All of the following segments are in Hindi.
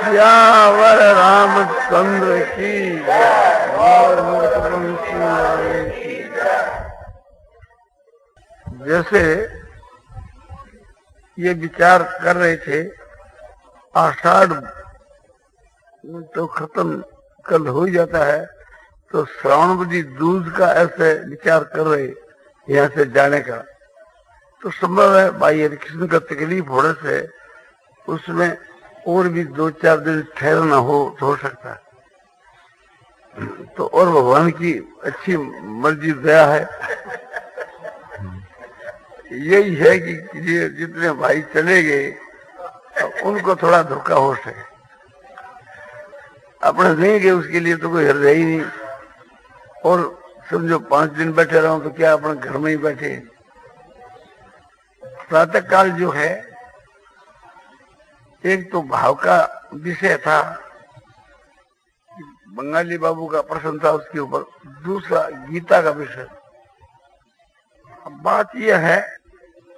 सियावर रामचंद्र की और मुक्तवंशी वाले की। जैसे ये विचार कर रहे थे, आषाढ़ तो खत्म कल हो ही जाता है, तो श्रावणवती दूज का ऐसे विचार कर रहे यहाँ से जाने का, तो संभव है भाई हरि कृष्ण का तकलीफ होने से उसमें और भी 2-4 दिन ठहरना हो सकता है। तो और भगवान की अच्छी मर्जी दया है, यही है कि ये जितने भाई चले गए उनको थोड़ा धोखा हो सके। अपने नहीं गए उसके लिए तो कोई हृदय ही नहीं, और समझो 5 दिन बैठे रहो तो क्या अपने घर में ही बैठे। प्रातः काल जो है एक तो भाव का विषय था, बंगाली बाबू का प्रश्न था उसके ऊपर, दूसरा गीता का विषय। अब बात यह है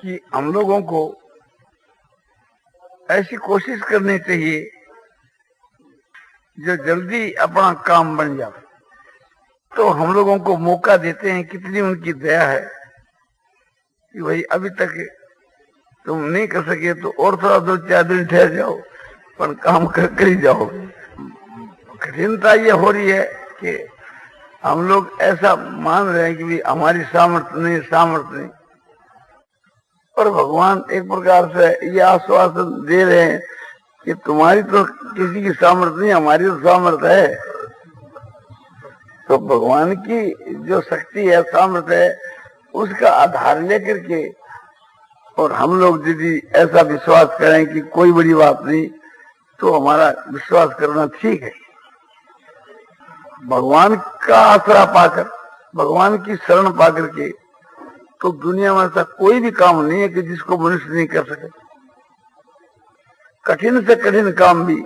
कि हम लोगों को ऐसी कोशिश करनी चाहिए जो जल्दी अपना काम बन जाए। तो हम लोगों को मौका देते हैं, कितनी उनकी दया है कि भाई अभी तक तुम नहीं कर सके तो और थोड़ा 2-4 दिन ठहर जाओ, पर काम कर ही जाओ। कठिनता ये हो रही है कि हम लोग ऐसा मान रहे हैं कि भी हमारी सामर्थ्य नहीं, और भगवान एक प्रकार से ये आश्वासन दे रहे हैं कि तुम्हारी तो किसी की सामर्थ्य नहीं, हमारी तो सामर्थ्य है। तो भगवान की जो शक्ति है, सामर्थ्य है, उसका आधार लेकर के और हम लोग यदि ऐसा विश्वास करें कि कोई बड़ी बात नहीं, तो हमारा विश्वास करना ठीक है। भगवान का आसरा पाकर, भगवान की शरण पाकर के, तो दुनिया में ऐसा कोई भी काम नहीं है कि जिसको मनुष्य नहीं कर सके। कठिन से कठिन काम भी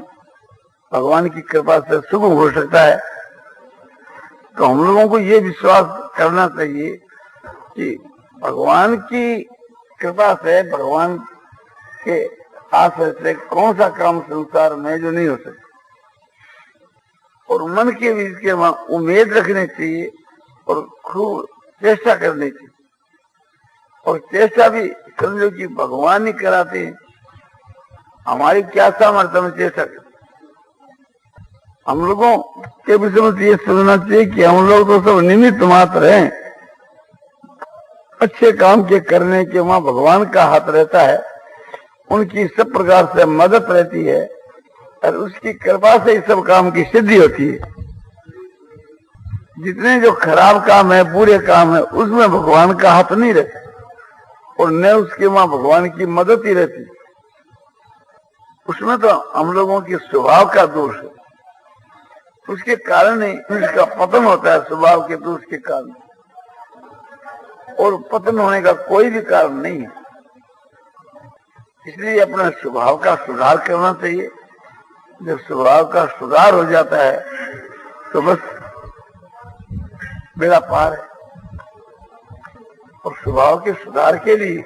भगवान की कृपा से सुगम हो सकता है। तो हम लोगों को ये विश्वास करना चाहिए कि भगवान की कृपा से, भगवान के आश्रय से कौन सा काम संसार में जो नहीं हो सकता। और मन के भी इसके उम्मीद रखनी चाहिए और खूब चेष्टा करनी चाहिए। और चेष्टा भी समझो कि भगवान ही कराते हैं, हमारी क्या सामर्थ्य में चेष्टा कर। हम लोगों के विषय में ये सोचना चाहिए कि हम लोग तो सब निमित्त मात्र हैं। अच्छे काम के करने के वहां भगवान का हाथ रहता है, उनकी सब प्रकार से मदद रहती है और उसकी कृपा से इस सब काम की सिद्धि होती है। जितने जो खराब काम है, बुरे काम है, उसमें भगवान का हाथ नहीं रहता और न उसके वहां भगवान की मदद ही रहती। उसमें तो हम लोगों के स्वभाव का दोष है, उसके कारण ही उसका पतन होता है, स्वभाव के दोष के कारण। और पतन होने का कोई भी कारण नहीं है। इसलिए अपने स्वभाव का सुधार करना चाहिए। जब स्वभाव का सुधार हो जाता है तो बस बेड़ा पार है। और स्वभाव के सुधार के लिए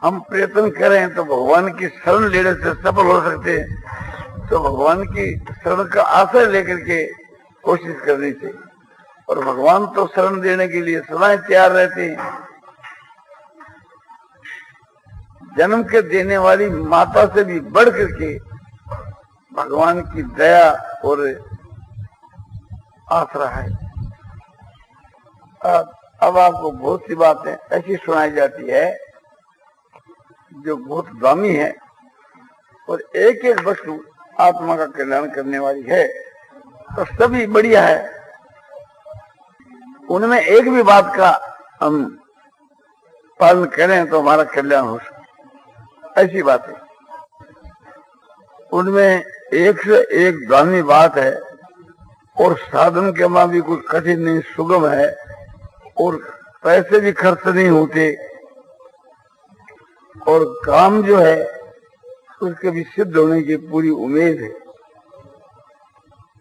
हम प्रयत्न करें तो भगवान की शरण लेने से सफल हो सकते हैं। तो भगवान की शरण का आश्रय लेकर के कोशिश करनी चाहिए। और भगवान तो शरण देने के लिए सदा तैयार रहते हैं। जन्म के देने वाली माता से भी बढ़ करके भगवान की दया और आसरा है। अब आपको बहुत सी बातें ऐसी सुनाई जाती है जो बहुत दामी है और एक एक वस्तु आत्मा का कल्याण करने वाली है, तो सभी बढ़िया है। उनमें एक भी बात का हम पालन करें तो हमारा कल्याण हो सकता, ऐसी बात है। उनमें एक से एक दामी बात है और साधन के मां भी कुछ कठिन नहीं, सुगम है और पैसे भी खर्च नहीं होते और काम जो है उसके भी सिद्ध होने की पूरी उम्मीद है।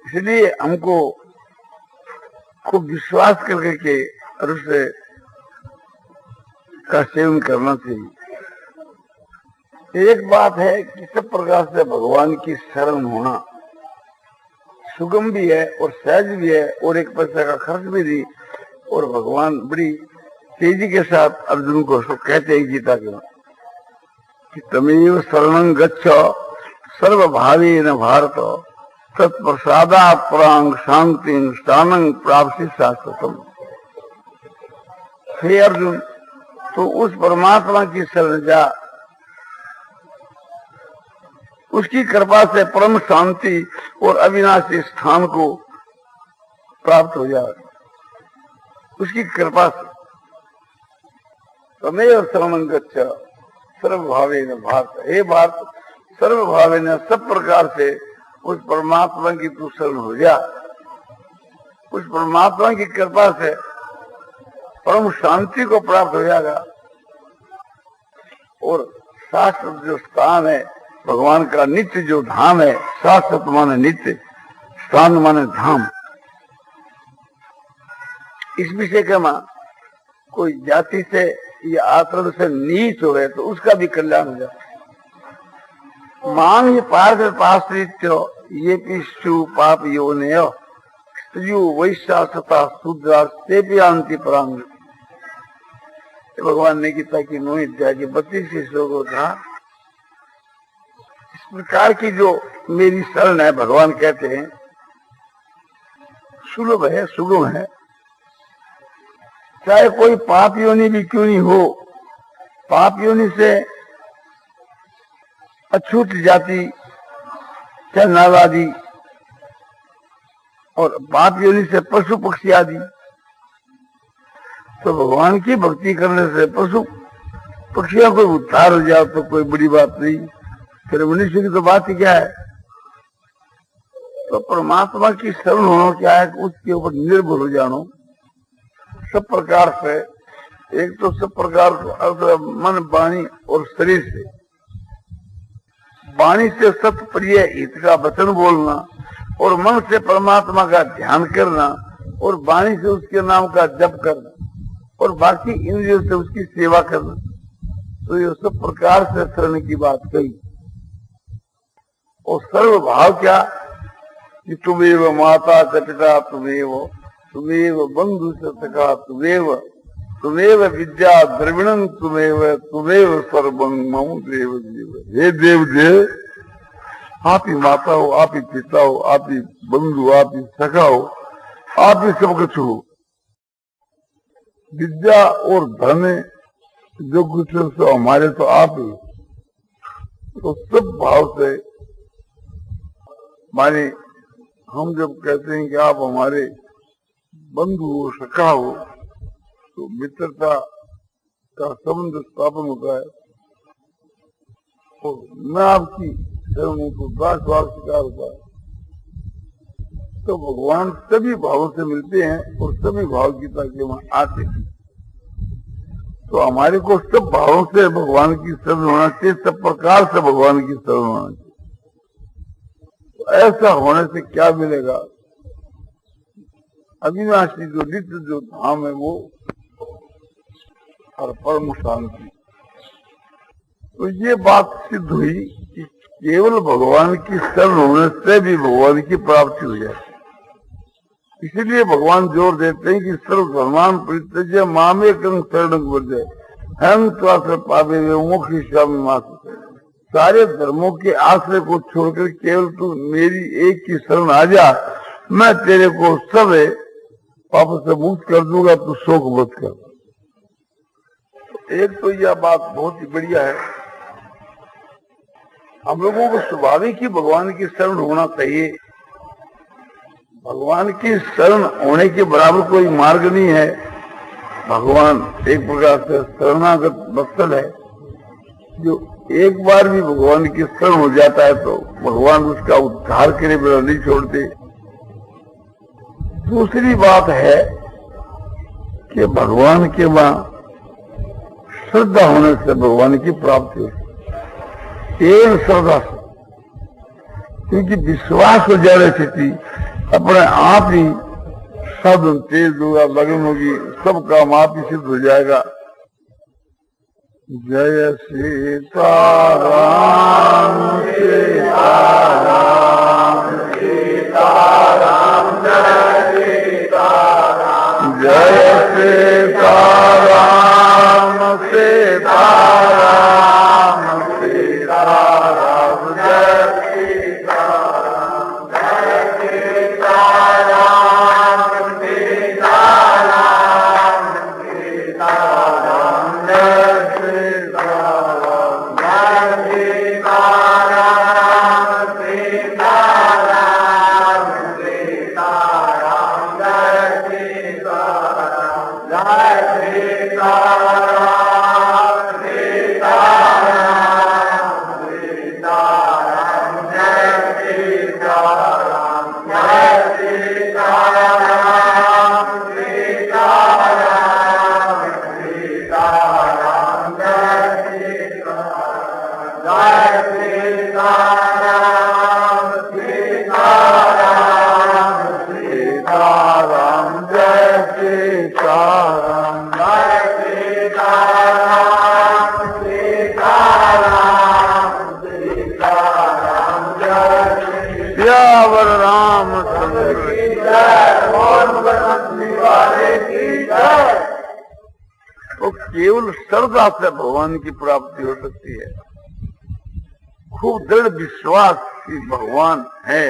इसलिए हमको खूब विश्वास करके और उससे का सेवन करना चाहिए। एक बात है कि सब प्रकार से भगवान की शरण होना सुगम भी है और सहज भी है और एक पैसा का खर्च भी नहीं। और भगवान बड़ी तेजी के साथ अर्जुन को कहते हैं गीता के कि तमेव शरणं गच्छ सर्वभावेन भारत तत्प्रसादात् परां शांतिं स्थानं प्राप्ति शाश्वतम्। हे अर्जुन, तो उस परमात्मा की शरण जा, उसकी कृपा से परम शांति और अविनाशी स्थान को प्राप्त हो जाए, उसकी कृपा से। तमेव शरणं गच्छ सर्वभावेन भारत, हे भारत सर्वभावेन सब प्रकार से उस परमात्मा की तू शरण हो जा। उस परमात्मा की कृपा से परम शांति को प्राप्त हो जाएगा। और शाश्वत जो स्थान है भगवान का, नित्य जो धाम है, शाश्वत माने नित्य, स्थान माने धाम। इस विषय के मां कोई जाति से या आचरण से नीच हो गए तो उसका भी कल्याण हो जाता। मांग पार्थ पाश्रित्य ये पिशु पाप योने स्त्रियो वैश्यासता शूद्रा से भी अंति परांग। भगवान ने गीता की 9 अध्याय के 32 श्लोकों का इस प्रकार की जो मेरी शरण है, भगवान कहते हैं सुलभ है, सुगम है। चाहे कोई पाप योनि भी क्यों नहीं हो, पाप योनि से अछूत जाति, चाहे नाग आदि, और पाप योनि से पशु पक्षी आदि, तो भगवान की भक्ति करने से पशु पक्षियों को उद्धार हो जाओ तो कोई बड़ी बात नहीं। फिर मनुष्य की तो बात ही क्या है। तो परमात्मा की शरण होना क्या है, उसके ऊपर निर्भर हो जानो सब प्रकार से। एक तो सब प्रकार मन, वाणी और शरीर से। वाणी से सत्य प्रिय हित का वचन बोलना, और मन से परमात्मा का ध्यान करना, और वाणी से उसके नाम का जप करना, और बाकी इंद्रियों से उसकी सेवा करना। तो ये सब प्रकार से शरण की बात कही। और सर्व भाव क्या कि तुमेव माता च पिता, तुमेव बंधु सखा, तुमेव विद्या द्रविणं, तुमेव सर्वं मम देव देव। हे देव देव, आप ही माता हो, आप ही पिता हो, आप ही बंधु, आप ही सखा हो, आप ही सब कुछ हो। विद्या और धन जो कुछ है हमारे तो आप ही। तो सब भाव से माने हम जब कहते हैं कि आप हमारे बंधु हो, सखा हो, तो मित्रता का संबंध स्थापन होता है। और मैं आपकी शरण को दास भाव स्वीकार होता है। तो भगवान सभी भावों से मिलते हैं और सभी भाव गीता के वहां आते हैं। तो हमारे को सब भावों से भगवान की शरण होना चाहिए, सब प्रकार से भगवान की शरण होना चाहिए। तो ऐसा होने से क्या मिलेगा, अविनाशी जो नित्य जो धाम है वो, और परम शांति। तो ये बात सिद्ध हुई कि केवल भगवान की शरण होने से भी भगवान की प्राप्ति हो जाए। इसीलिए भगवान जोर देते हैं कि सर्व धर्मान परित्यज्य मामेकं शरणं व्रज, हम त्वां पावे मोक्षयिष्यामि मा शुचः। सारे धर्मों के आश्रय को छोड़कर केवल तू मेरी एक की शरण आ जा, मैं तेरे को सब पाप से मुक्त कर दूंगा, तू शोक मत कर। एक तो यह बात बहुत ही बढ़िया है। हम लोगों को स्वाभाविक ही भगवान की शरण होना चाहिए। भगवान की शरण होने के बराबर कोई मार्ग नहीं है। भगवान एक प्रकार से शरणागत वत्सल है, जो एक बार भी भगवान की शरण हो जाता है तो भगवान उसका उद्धार करे बिना नहीं छोड़ते। दूसरी बात है कि भगवान के वहां श्रद्धा होने से भगवान की प्राप्ति होती है। श्रद्धा से, क्योंकि विश्वास हो जाने स्थिति अपने आप ही साधन तेज होगा, लगन होगी, सब काम आप ही सिद्ध हो जाएगा। जय सीताराम सीताराम सीताराम जय सीताराम जय सीताराम सीताराम सीताराम जय सीताराम जय सीताराम सीताराम सीताराम जय तो केवल श्रद्धा से भगवान की प्राप्ति हो सकती है। खूब दृढ़ विश्वास कि भगवान है,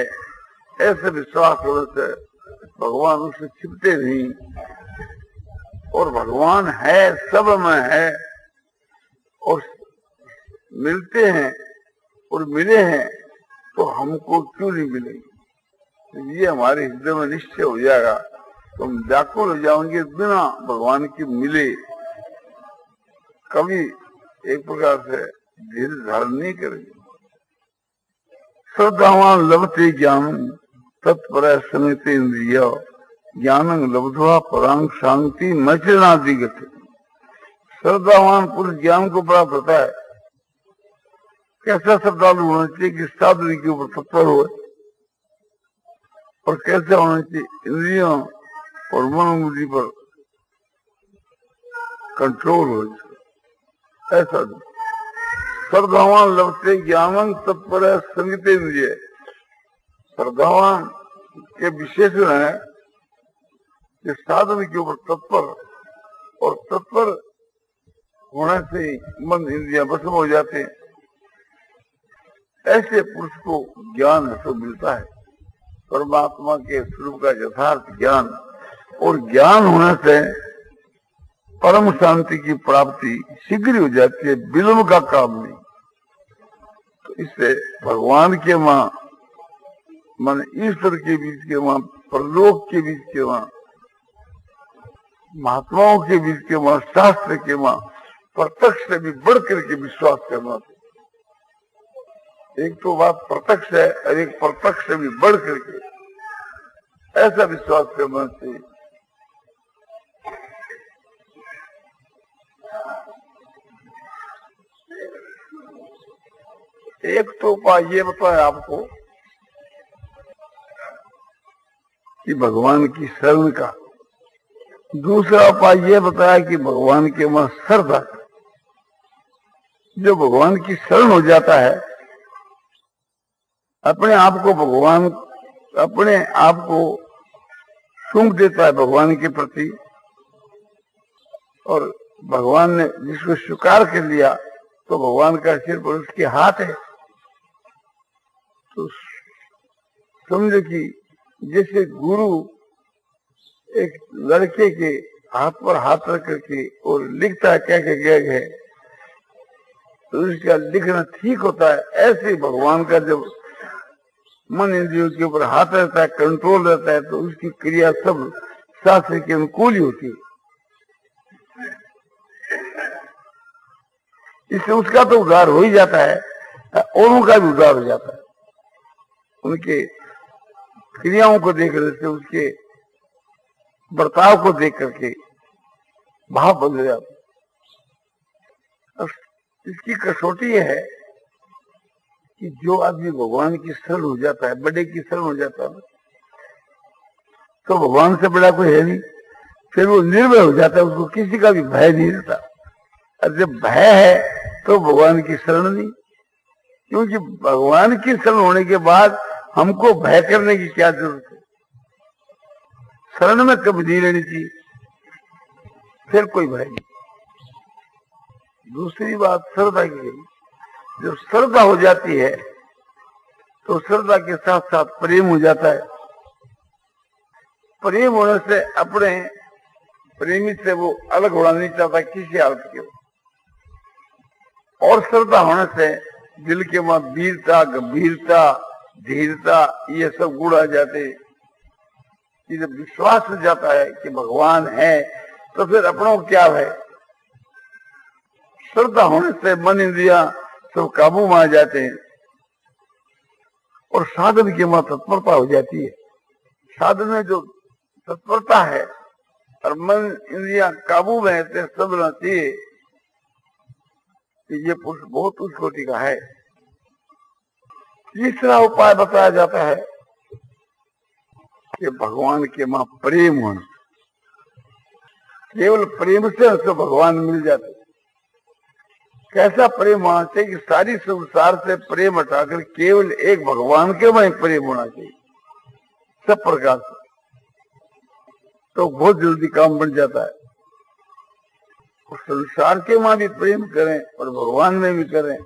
ऐसे विश्वास होने से भगवान उससे छिपते नहीं, और भगवान है, सब में है, और मिलते हैं और मिले हैं, तो हमको क्यों नहीं मिलेंगे? ये हमारे हृदय में निश्चय हो जाएगा तो हम व्याकुल हो जाएंगे, बिना भगवान के मिले कभी एक प्रकार से धीरे धारण नहीं करेंगे। श्रद्धावान लभते ज्ञान तत्पर समित इंद्रिय ज्ञानं लब्ध्वा परांग शांति मचरणाधिगत। श्रद्धावान पुरुष ज्ञान को प्राप्त होता है। कैसा श्रद्धालु होना चाहिए कि साधु के ऊपर तत्पर हो, और कैसे होना चाहिए इंद्रियों और मनोबुद्धि पर कंट्रोल हो। ऐसा श्रद्धावान लभते ज्ञानं तत्पर संगीत इंद्रिय। श्रद्धावान के विशेषण है कि साधन के ऊपर तत्पर, और तत्पर होने से मन इंद्रियां भस्म हो जाते हैं। ऐसे पुरुष को ज्ञान तो मिलता है, परमात्मा के स्वरूप का यथार्थ ज्ञान, और ज्ञान होने से परम शांति की प्राप्ति शीघ्र हो जाती है, विलंब का काम नहीं। तो इससे भगवान के वहां मन ईश्वर के बीच के वहां, परलोक के बीच के वहां, महात्माओं के बीच के वहां, शास्त्र के वहां प्रत्यक्ष से भी बढ़ करके विश्वास करना चाहिए। एक तो बात प्रत्यक्ष है और एक प्रत्यक्ष से भी बढ़ करके ऐसा विश्वास करना चाहिए। एक तो उपाय ये बताया आपको कि भगवान की शरण का, दूसरा उपाय ये बताया कि भगवान के वहां श्रद्धा। जो भगवान की शरण हो जाता है, अपने आप को भगवान, अपने आप को सौंप देता है भगवान के प्रति, और भगवान ने जिसको स्वीकार कर लिया तो भगवान का सिर पर उसके हाथ है। तो समझो कि जैसे गुरु एक लड़के के हाथ पर हाथ रख करके और लिखता है क्या क्या क्या है, तो उसका लिखना ठीक होता है। ऐसे भगवान का जब मन इंद्रियों के ऊपर हाथ रहता है, कंट्रोल रहता है, तो उसकी क्रिया सब शास्त्र के अनुकूल ही होती है। इससे उसका तो उद्धार हो ही जाता है, औरों का भी उद्धार हो जाता है। उनके क्रियाओं को देख रहे से, उसके बर्ताव को देख करके भाव बदल जाता है। इसकी कसौटी है कि जो आदमी भगवान की शरण हो जाता है, बड़े की शरण हो जाता है, तो भगवान से बड़ा कोई है नहीं, फिर वो निर्भय हो जाता है, उसको किसी का भी भय नहीं रहता। और जब भय है तो भगवान की शरण नहीं, क्योंकि भगवान की शरण होने के बाद हमको भय करने की क्या जरूरत है। शरण में कभी नहीं रहनी चाहिए, फिर कोई भय नहीं। दूसरी बात श्रद्धा की गई। जब श्रद्धा हो जाती है तो श्रद्धा के साथ साथ प्रेम हो जाता है। प्रेम होने से अपने प्रेमी से वो अलग होना नहीं चाहता किसी हालत के। और श्रद्धा होने से दिल के वहां वीरता, गंभीरता, धीरता, ये सब गुण आ जाते। जब विश्वास हो जाता है कि भगवान है तो फिर अपनों क्या है। श्रद्धा होने से मन इंद्रिया सब काबू में आ जाते हैं और साधन के वहां तत्परता हो जाती है। साधन में जो तत्परता है और मन इंद्रिया काबू में है, समझना चाहिए कि ये पुरुष बहुत उच्च कोटि का है। तीसरा उपाय बताया जाता है कि भगवान के वहां प्रेम होना। केवल प्रेम से उसको भगवान मिल जाते। कैसा प्रेम होना चाहिए कि सारी संसार से प्रेम हटाकर केवल एक भगवान के वहीं प्रेम होना चाहिए सब प्रकार से, तो बहुत जल्दी काम बन जाता है। और संसार के वहां भी प्रेम करें और भगवान में भी करें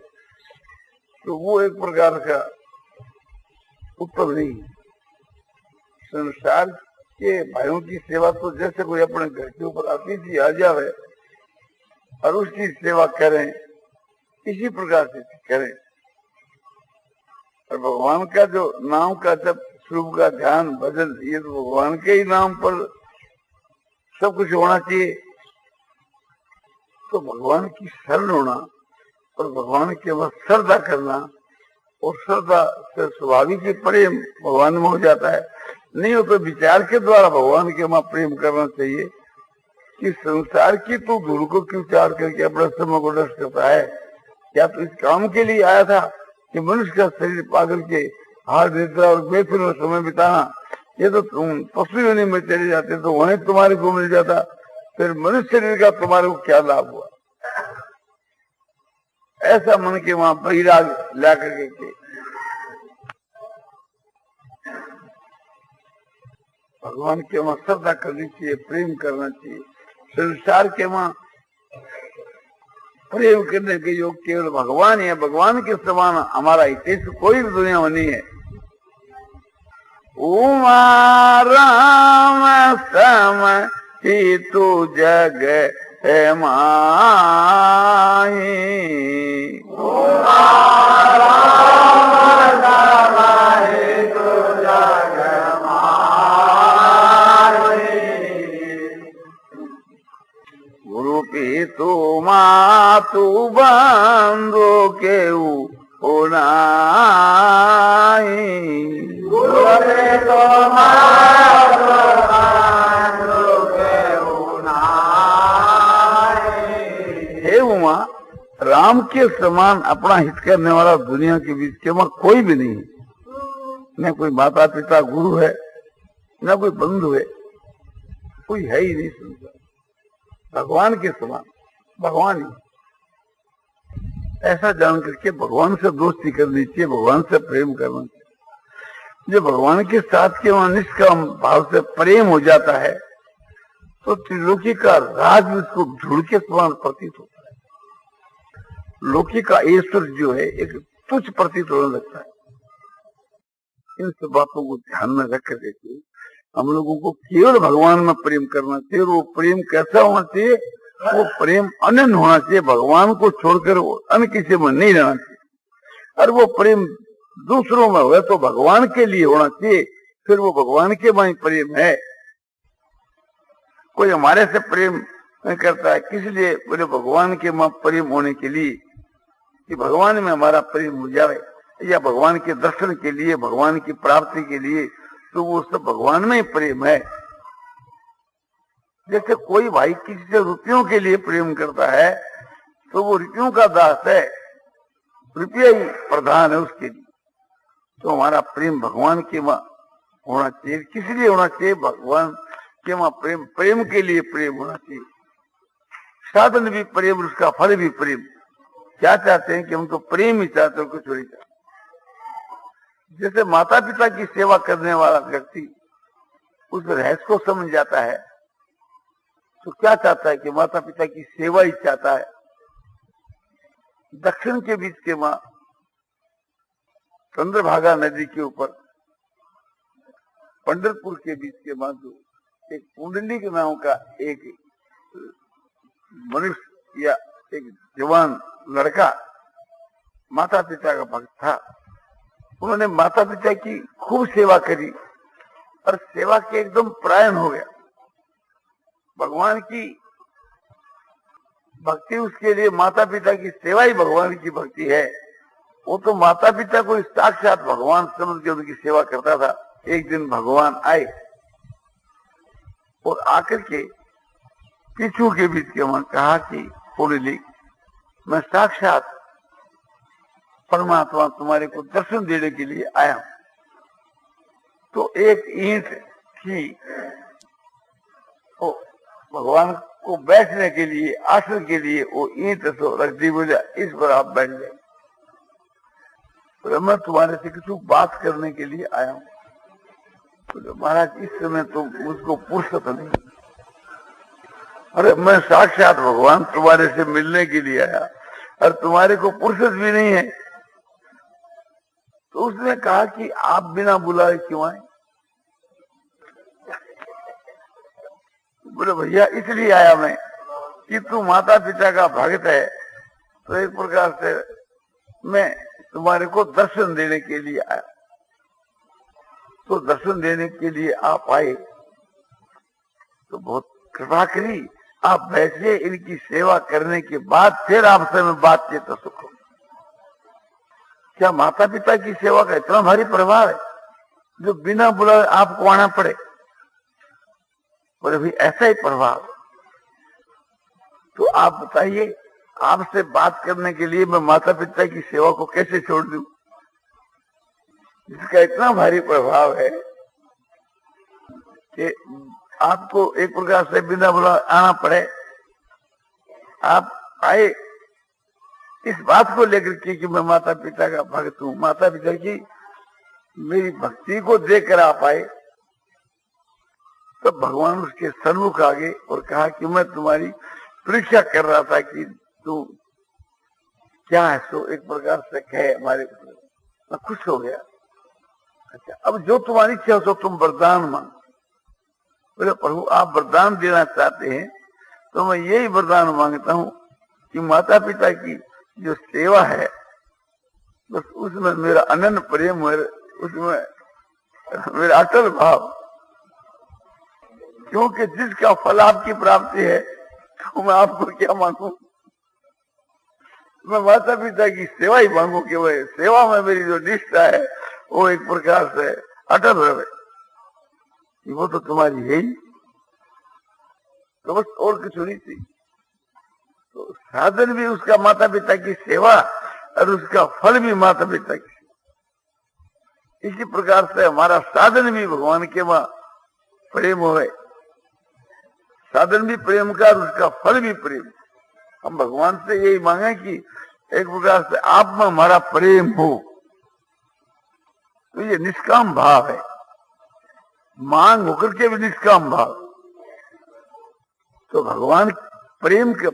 तो वो एक प्रकार का उत्तम नहीं। संसार के भाइयों की सेवा तो जैसे कोई अपने घर के ऊपर अतिथि आ जावे और उसकी सेवा करें, इसी प्रकार से करें। और भगवान का जो नाम का जब स्वरूप का ध्यान भजन, ये तो भगवान के ही नाम पर सब कुछ होना चाहिए। तो भगवान की शरण होना और भगवान के वह श्रद्धा करना, और श्रद्धा से स्वाभाविक ही प्रेम भगवान में हो जाता है। नहीं हो तो विचार के द्वारा भगवान के वहां प्रेम करना चाहिए कि संसार की तो धूल को क्यों चार करके अपने समय को नष्ट करता है। क्या तो इस काम के लिए आया था कि मनुष्य का शरीर पागल के हार निद्रा और बेफिर में समय बिताना। ये तो तुम पशु योनि में चले जाते तो वहीं तुम्हारे को मिल जाता, फिर मनुष्य शरीर का तुम्हारे को क्या लाभ हुआ। ऐसा मन के वहां बहिराग ला करके भगवान के वहां श्रद्धा करनी चाहिए, प्रेम करना चाहिए। संसार के वहां प्रेम करने के योग केवल भगवान है। भगवान के समान हमारा हितेश कोई भी दुनिया में नहीं है। उमा राम सम ही तू जग है माही। उमा राम सम ही तू जग रूपी तू मातु बंधु के होना। हे उमा, राम के समान अपना हित करने वाला दुनिया के बीच के वहां कोई भी नहीं है। न कोई माता पिता गुरु है, न कोई बंधु है, कोई है ही नहीं संसार। भगवान के समान भगवान ही। ऐसा जान करके भगवान से दोस्ती करनी चाहिए, भगवान से प्रेम करना चाहिए। जब भगवान के साथ के वहां निष्काम भाव से प्रेम हो जाता है तो त्रिलोकी का राज उसको झुड़ के समान प्रतीत होता है। लोकी का ईश्वर जो है एक तुच्छ प्रतीत होने लगता है। इन सब बातों को ध्यान में रख करके हम लोगों को केवल भगवान में प्रेम करना चाहिए। वो प्रेम कैसा होना चाहिए? वो प्रेम अनन्य होना चाहिए। भगवान को छोड़कर अन्य किसी में नहीं रहना चाहिए। और वो प्रेम दूसरों में हो तो भगवान के लिए होना चाहिए, फिर वो भगवान के में प्रेम है। कोई हमारे से प्रेम करता है किस लिए? बोले भगवान के में प्रेम होने के लिए, कि भगवान में हमारा प्रेम हो जाए, या भगवान के दर्शन के लिए, भगवान की प्राप्ति के लिए, तो वो सब भगवान में ही प्रेम है। जैसे कोई भाई किसी से रुपयों के लिए प्रेम करता है तो वो रुपयों का दास है, रुपया ही प्रधान है उसके लिए। तो हमारा प्रेम भगवान के वहां होना चाहिए। किस लिए होना चाहिए? भगवान के वहां प्रेम, प्रेम के लिए प्रेम होना चाहिए। साधन भी प्रेम, उसका फल भी प्रेम। क्या चाहते हैं कि हम तो प्रेम ही चाहते हैं, कुछ नहीं चाहते। जैसे माता पिता की सेवा करने वाला व्यक्ति उस रहस्य को समझ जाता है तो क्या चाहता है कि माता पिता की सेवा ही चाहता है। दक्षिण के बीच के मां चंद्रभागा नदी के ऊपर पंढरपुर के बीच के मां जो एक पुंडलिक नाम का एक मनुष्य या एक जवान लड़का माता पिता का भक्त था। उन्होंने माता पिता की खूब सेवा करी और सेवा के एकदम परायण हो गया। भगवान की भक्ति उसके लिए, माता पिता की सेवा ही भगवान की भक्ति है। वो तो माता पिता को साक्षात भगवान समझ के उनकी सेवा करता था। एक दिन भगवान आए और आकर के पीछू के बीच के वहां कहा कि पुंडलिक, मैं साक्षात परमात्मा तुम्हारे को दर्शन देने के लिए आया हूं। तो एक ईंट थी, भगवान को बैठने के लिए, आसन के लिए वो ईंट तो रख दी, बोला इस पर आप बैठ जाए। तो मैं तुम्हारे से कुछ बात करने के लिए आया हूं। तो महाराज इस समय तो मुझको फुर्सत नहीं। अरे मैं साक्षात भगवान तुम्हारे से मिलने के लिए आया और तुम्हारे को फुर्सत भी नहीं है। तो उसने कहा कि आप बिना बुलाए क्यों आए? बोले भैया इसलिए आया मैं कि तू माता पिता का भक्त है, तो एक प्रकार से मैं तुम्हारे को दर्शन देने के लिए आया। तो दर्शन देने के लिए आप आए तो बहुत कृपा करी, आप बैठिए, इनकी सेवा करने के बाद फिर आपसे मैं बातचीत तो सुख हो। क्या माता पिता की सेवा का इतना भारी प्रभाव है जो बिना बुलाए आपको आना पड़े? बोले भाई ऐसा ही प्रभाव। तो आप बताइए, आपसे बात करने के लिए मैं माता पिता की सेवा को कैसे छोड़ दूं, जिसका इतना भारी प्रभाव है कि आपको एक प्रकार से बिना बुलाए आना पड़े। आप आए इस बात को लेकर के कि मैं माता पिता का भक्त हूं, माता पिता की मेरी भक्ति को देखकर आप आए। तो भगवान उसके सन्मुख आ गए और कहा कि मैं तुम्हारी परीक्षा कर रहा था कि तू क्या है, सो एक प्रकार से कहे हमारे। मैं खुश हो गया। अच्छा, अब जो तुम्हारी इच्छा हो तुम वरदान मांग। बोले प्रभु आप वरदान देना चाहते हैं तो मैं यही वरदान मांगता हूं कि माता पिता की जो सेवा है बस उसमें मेरा अनन्य प्रेम है, उसमें मेरा अटल भाव। क्योंकि जिसका फल आपकी प्राप्ति है तो मैं आपको क्या मांगू? मैं माता पिता की सेवा ही मांगू कि वह सेवा में मेरी जो निष्ठा है वो एक प्रकार से अटल रहे। वो तो तुम्हारी है ही, तो बस और कुछ नहीं थी। तो साधन भी उसका माता पिता की सेवा और उसका फल भी माता पिता की। इसी प्रकार से हमारा साधन भी भगवान के वहां प्रेम हो, साधन भी प्रेम का और उसका फल भी प्रेम। हम भगवान से यही मांगे कि एक प्रकार से आप में हमारा प्रेम हो। तो ये निष्काम भाव है, मांग होकर के भी निष्काम भाव। तो भगवान प्रेम के